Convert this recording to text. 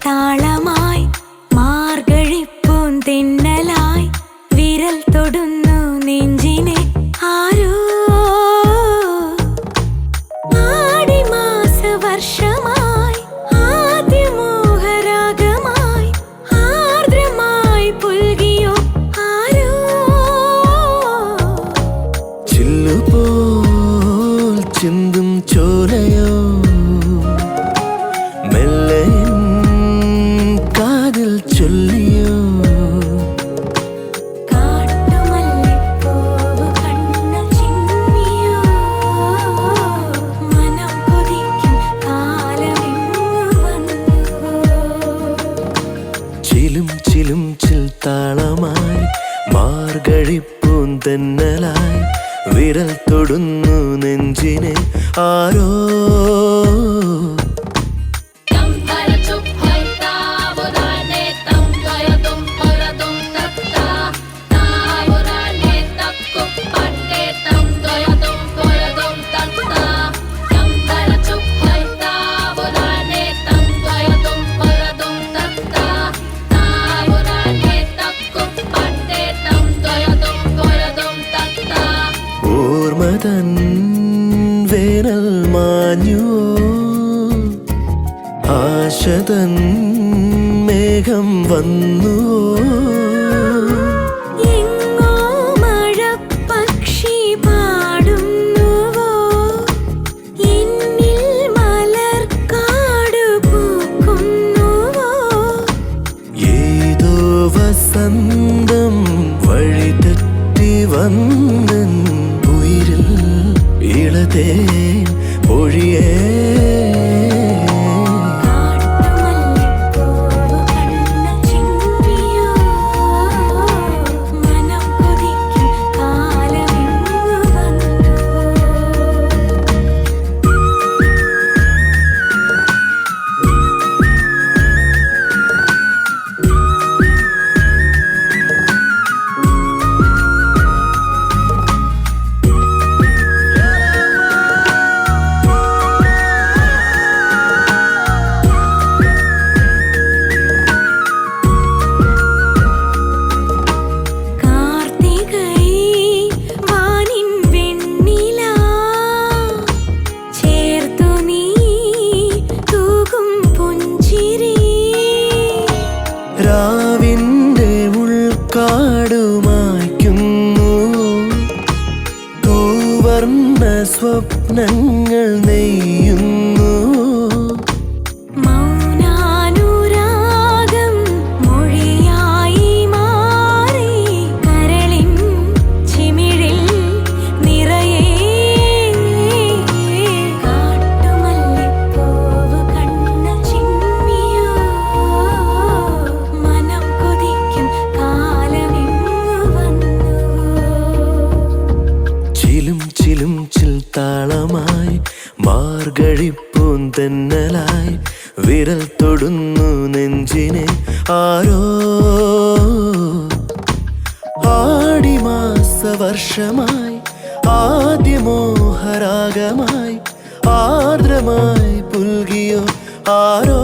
താളമായി മാർഗഴിപ്പൂന്തെന്നലായി വിരൽ തൊടുന്നു നെഞ്ചിനെ ആരോ ആടിമാസ വർഷമായി ആദ്യമോഹരാഗമായി ആർദ്രമായി പുൽകിയോ ആരോ ചില്ലുപോൽ ചിന്തും ചോലയോ മെല്ലെ കാതിൽ ചൊല്ലിയോ കാട്ടുമല്ലിപ്പൂവ് കണ്ണിൽ ചിമ്മിയോ മനം കൊതിക്കും കാലമെങ്ങു വന്നുവോ ചിലും ചിലും ചിൽ താളമായി മാർഗഴിപ്പൂന്തെന്നലായി വിരൽ തൊടുന്നു നെഞ്ചിനെ ആരോ ഓർമ്മതൻ വേനൽ മാഞ്ഞുവോ ആശതൻ മേഘം വന്നുവോ എങ്ങോ മഴപ്പക്ഷി പാടുന്നുവോ എന്നിൽ മലർക്കാട് പൂക്കുന്നുവോ ഏതോ വസന്തം വഴിതെറ്റി വന്നൻ ഉയിരിൽ ഇളതേൻ പൊഴിയേ കാട്ടുമല്ലിപ്പൂവ് കണ്ണിൽ ചിമ്മിയോ മനം കൊതിക്കും കാലമെങ്ങു വന്നുവോ കാർത്തികൈ വാനിൻ വെണ്ണില ചേർത്തു നീ തൂകും പുഞ്ചിരി രാവിന്റെ ഉൾക്കാടുമായ്ക്കുന്നു തൂവർണ്ണ സ്വപ്നങ്ങൾ നെയ്യുന്നു മൗനാനുരാഗം മൊഴിയായി മാറി കരളിൻ ചിമിഴിൽ നിറയെ കാട്ടുമല്ലിപ്പൂവ് കണ്ണിൽ ചിമ്മിയോ മനം കൊതിക്കും കാലമെങ്ങു വന്നുവോ ചിലും ചിലും ചിൽ താളമായി മാർഗഴിപ്പൂന്തെന്നലായി വിരൽ തൊടുന്നു നെഞ്ചിനെ ആരോ ആടിമാസ വർഷമായി ആദ്യമോഹരാഗമായി ആർദ്രമായി പുൽകിയോ ആരോ